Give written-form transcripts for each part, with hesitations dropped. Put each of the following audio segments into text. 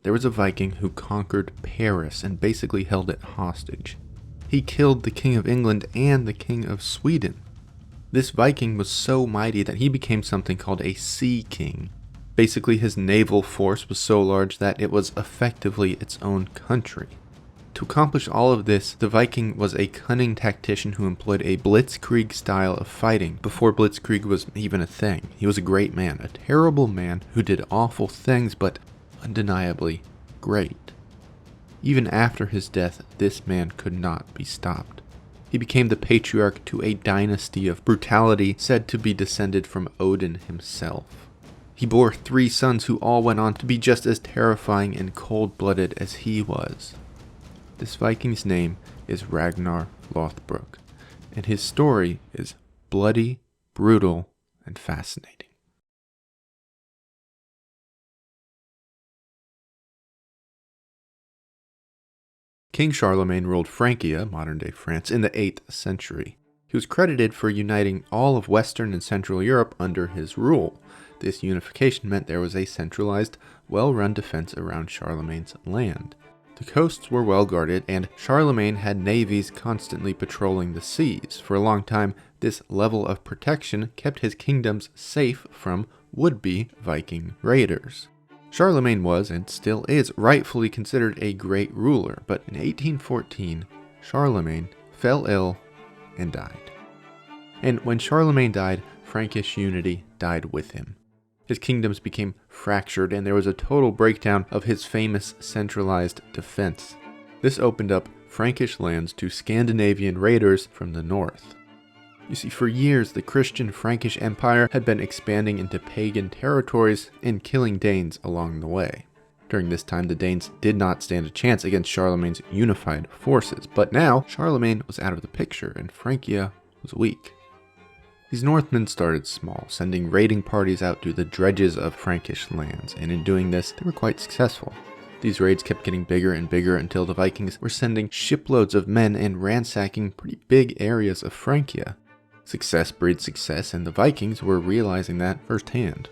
there was a Viking who conquered Paris and basically held it hostage. He killed the King of England and the King of Sweden. This Viking was so mighty that he became something called a Sea King. Basically, his naval force was so large that it was effectively its own country. To accomplish all of this, the Viking was a cunning tactician who employed a blitzkrieg style of fighting before blitzkrieg was even a thing. He was a great man, a terrible man who did awful things, but undeniably great. Even after his death, this man could not be stopped. He became the patriarch to a dynasty of brutality said to be descended from Odin himself. He bore 3 sons who all went on to be just as terrifying and cold-blooded as he was. This Viking's name is Ragnar Lothbrok, and his story is bloody, brutal, and fascinating. King Charlemagne ruled Francia, modern-day France, in the 8th century. He was credited for uniting all of Western and Central Europe under his rule. This unification meant there was a centralized, well-run defense around Charlemagne's land. The coasts were well guarded, and Charlemagne had navies constantly patrolling the seas. For a long time, this level of protection kept his kingdoms safe from would-be Viking raiders. Charlemagne was, and still is, rightfully considered a great ruler, but in 1814, Charlemagne fell ill and died. And when Charlemagne died, Frankish unity died with him. His kingdoms became fractured, and there was a total breakdown of his famous centralized defense. This opened up Frankish lands to Scandinavian raiders from the north. You see, for years, the Christian Frankish Empire had been expanding into pagan territories and killing Danes along the way. During this time, the Danes did not stand a chance against Charlemagne's unified forces, but now Charlemagne was out of the picture and Francia was weak. These Northmen started small, sending raiding parties out to the dredges of Frankish lands, and in doing this, they were quite successful. These raids kept getting bigger and bigger until the Vikings were sending shiploads of men and ransacking pretty big areas of Francia. Success breeds success, and the Vikings were realizing that firsthand.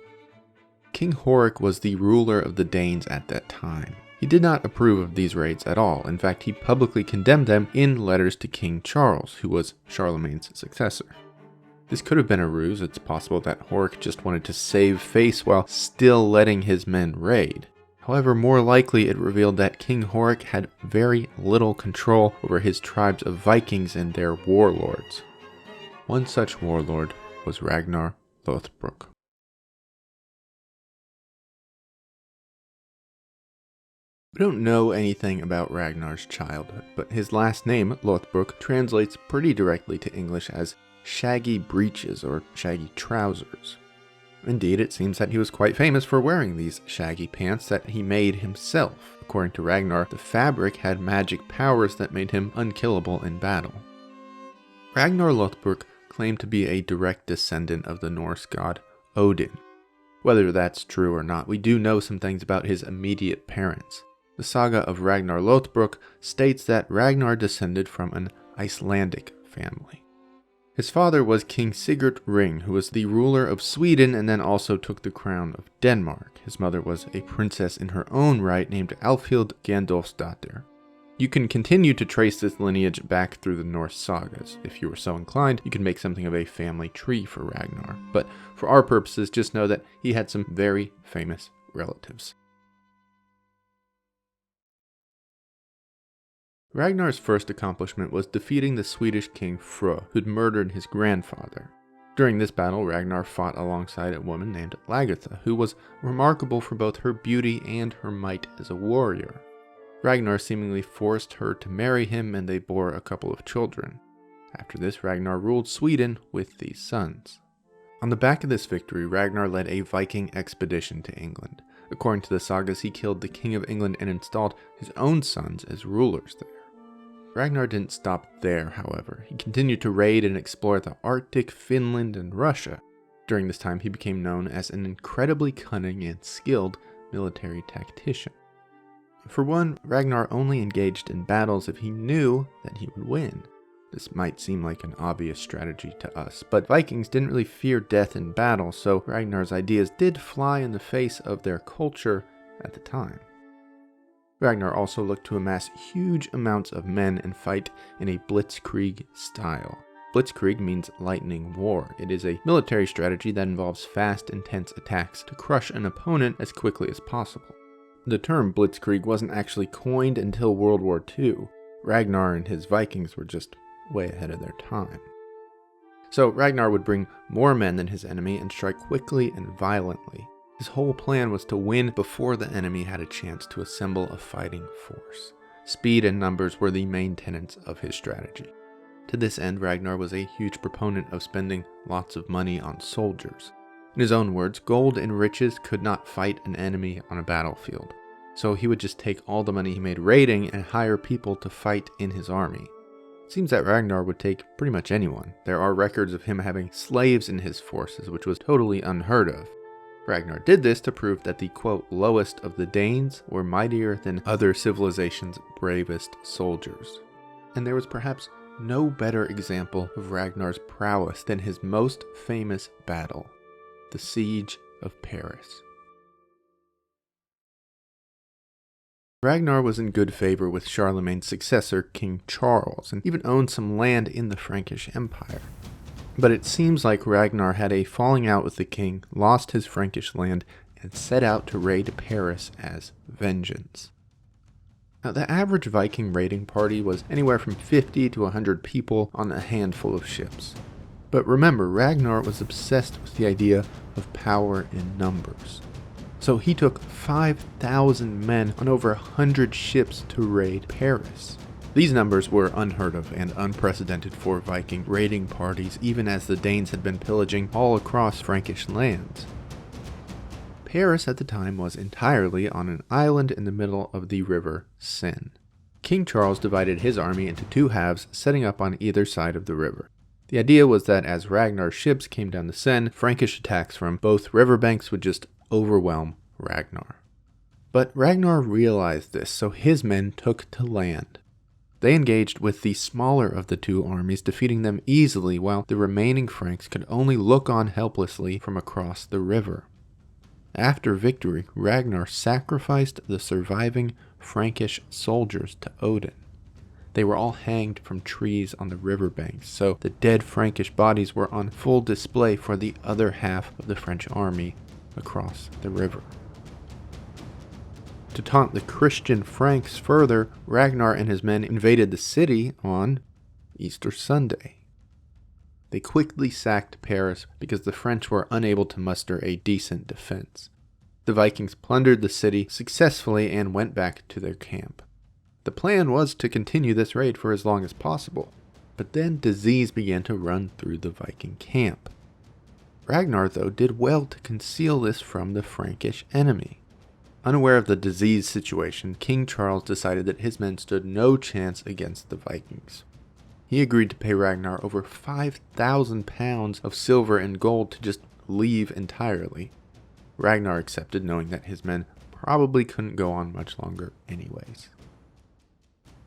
King Horik was the ruler of the Danes at that time. He did not approve of these raids at all. In fact, he publicly condemned them in letters to King Charles, who was Charlemagne's successor. This could have been a ruse. It's possible that Horik just wanted to save face while still letting his men raid. However, more likely it revealed that King Horik had very little control over his tribes of Vikings and their warlords. One such warlord was Ragnar Lothbrok. We don't know anything about Ragnar's childhood, but his last name, Lothbrok, translates pretty directly to English as shaggy breeches or shaggy trousers. Indeed, it seems that he was quite famous for wearing these shaggy pants that he made himself. According to Ragnar, the fabric had magic powers that made him unkillable in battle. Ragnar Lothbrok claimed to be a direct descendant of the Norse god Odin. Whether that's true or not, we do know some things about his immediate parents. The saga of Ragnar Lothbrok states that Ragnar descended from an Icelandic family. His father was King Sigurd Ring, who was the ruler of Sweden and then also took the crown of Denmark. His mother was a princess in her own right named Alfhild Gandalfsdottir. You can continue to trace this lineage back through the Norse sagas. If you were so inclined, you could make something of a family tree for Ragnar. But for our purposes, just know that he had some very famous relatives. Ragnar's first accomplishment was defeating the Swedish king Fro, who'd murdered his grandfather. During this battle, Ragnar fought alongside a woman named Lagertha, who was remarkable for both her beauty and her might as a warrior. Ragnar seemingly forced her to marry him, and they bore a couple of children. After this, Ragnar ruled Sweden with these sons. On the back of this victory, Ragnar led a Viking expedition to England. According to the sagas, he killed the King of England and installed his own sons as rulers there. Ragnar didn't stop there, however. He continued to raid and explore the Arctic, Finland, and Russia. During this time, he became known as an incredibly cunning and skilled military tactician. For one, Ragnar only engaged in battles if he knew that he would win. This might seem like an obvious strategy to us, but Vikings didn't really fear death in battle, so Ragnar's ideas did fly in the face of their culture at the time. Ragnar also looked to amass huge amounts of men and fight in a blitzkrieg style. Blitzkrieg means lightning war. It is a military strategy that involves fast, intense attacks to crush an opponent as quickly as possible. The term blitzkrieg wasn't actually coined until World War II. Ragnar and his Vikings were just way ahead of their time. So Ragnar would bring more men than his enemy and strike quickly and violently. His whole plan was to win before the enemy had a chance to assemble a fighting force. Speed and numbers were the main tenets of his strategy. To this end, Ragnar was a huge proponent of spending lots of money on soldiers. In his own words, gold and riches could not fight an enemy on a battlefield. So he would just take all the money he made raiding and hire people to fight in his army. It seems that Ragnar would take pretty much anyone. There are records of him having slaves in his forces, which was totally unheard of. Ragnar did this to prove that the, quote, lowest of the Danes were mightier than other civilizations' bravest soldiers. And there was perhaps no better example of Ragnar's prowess than his most famous battle, the Siege of Paris. Ragnar was in good favor with Charlemagne's successor, King Charles, and even owned some land in the Frankish Empire. But it seems like Ragnar had a falling out with the king, lost his Frankish land, and set out to raid Paris as vengeance. Now, the average Viking raiding party was anywhere from 50 to 100 people on a handful of ships. But remember, Ragnar was obsessed with the idea of power in numbers. So he took 5,000 men on over 100 ships to raid Paris. These numbers were unheard of and unprecedented for Viking raiding parties, even as the Danes had been pillaging all across Frankish lands. Paris at the time was entirely on an island in the middle of the river Seine. King Charles divided his army into two halves, setting up on either side of the river. The idea was that as Ragnar's ships came down the Seine, Frankish attacks from both riverbanks would just overwhelm Ragnar. But Ragnar realized this, so his men took to land. They engaged with the smaller of the two armies, defeating them easily, while the remaining Franks could only look on helplessly from across the river. After victory, Ragnar sacrificed the surviving Frankish soldiers to Odin. They were all hanged from trees on the riverbanks, so the dead Frankish bodies were on full display for the other half of the French army across the river. To taunt the Christian Franks further, Ragnar and his men invaded the city on Easter Sunday. They quickly sacked Paris because the French were unable to muster a decent defense. The Vikings plundered the city successfully and went back to their camp. The plan was to continue this raid for as long as possible, but then disease began to run through the Viking camp. Ragnar, though, did well to conceal this from the Frankish enemy. Unaware of the disease situation, King Charles decided that his men stood no chance against the Vikings. He agreed to pay Ragnar over 5,000 pounds of silver and gold to just leave entirely. Ragnar accepted, knowing that his men probably couldn't go on much longer anyways.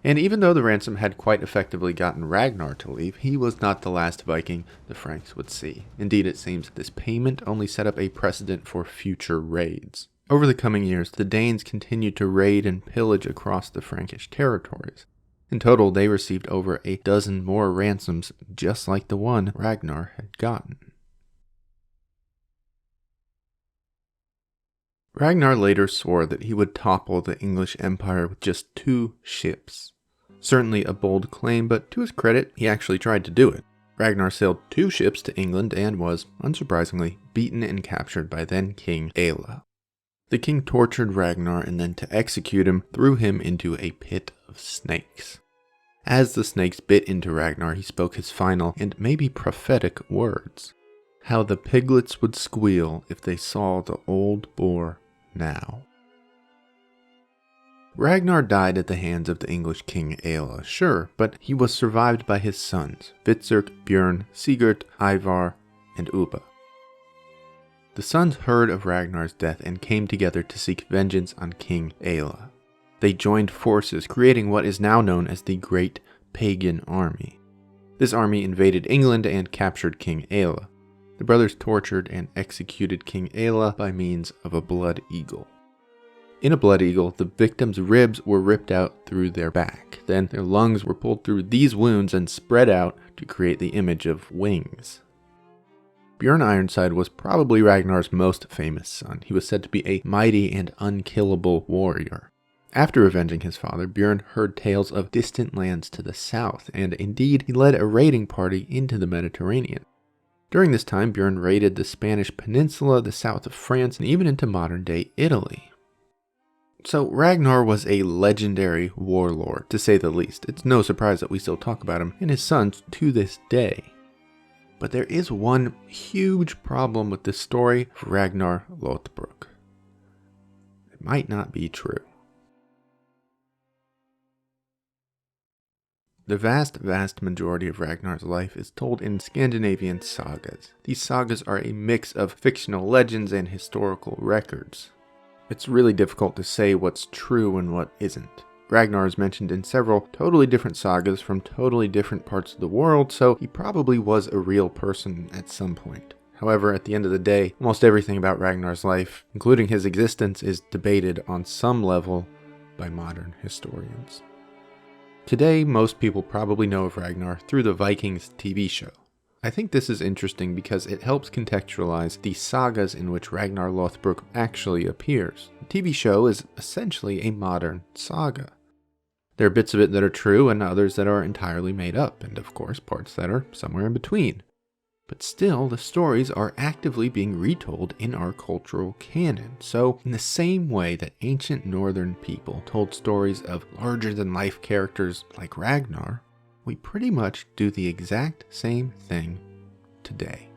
And even though the ransom had quite effectively gotten Ragnar to leave, he was not the last Viking the Franks would see. Indeed, it seems this payment only set up a precedent for future raids. Over the coming years, the Danes continued to raid and pillage across the Frankish territories. In total, they received over a dozen more ransoms, just like the one Ragnar had gotten. Ragnar later swore that he would topple the English Empire with just 2 ships. Certainly a bold claim, but to his credit, he actually tried to do it. Ragnar sailed 2 ships to England and was, unsurprisingly, beaten and captured by then King Aelle. The king tortured Ragnar and then, to execute him, threw him into a pit of snakes. As the snakes bit into Ragnar, he spoke his final and maybe prophetic words. How the piglets would squeal if they saw the old boar now. Ragnar died at the hands of the English king Aelle, sure, but he was survived by his sons, Hvitserk, Björn, Sigurd, Ivar, and Ubba. The sons heard of Ragnar's death and came together to seek vengeance on King Aelle. They joined forces, creating what is now known as the Great Pagan Army. This army invaded England and captured King Aelle. The brothers tortured and executed King Aelle by means of a blood eagle. In a blood eagle, the victim's ribs were ripped out through their back. Then their lungs were pulled through these wounds and spread out to create the image of wings. Bjorn Ironside was probably Ragnar's most famous son. He was said to be a mighty and unkillable warrior. After avenging his father, Bjorn heard tales of distant lands to the south, and indeed he led a raiding party into the Mediterranean. During this time, Bjorn raided the Spanish peninsula, the south of France, and even into modern-day Italy. So Ragnar was a legendary warlord, to say the least. It's no surprise that we still talk about him and his sons to this day. But there is one huge problem with this story of Ragnar Lothbrok. It might not be true. The vast majority of Ragnar's life is told in Scandinavian sagas. These sagas are a mix of fictional legends and historical records. It's really difficult to say what's true and what isn't. Ragnar is mentioned in several totally different sagas from totally different parts of the world, so he probably was a real person at some point. However, at the end of the day, almost everything about Ragnar's life, including his existence, is debated on some level by modern historians. Today, most people probably know of Ragnar through the Vikings TV show. I think this is interesting because it helps contextualize the sagas in which Ragnar Lothbrok actually appears. The TV show is essentially a modern saga. There are bits of it that are true and others that are entirely made up, and of course parts that are somewhere in between. But still, the stories are actively being retold in our cultural canon. So, in the same way that ancient northern people told stories of larger-than-life characters like Ragnar, we pretty much do the exact same thing today.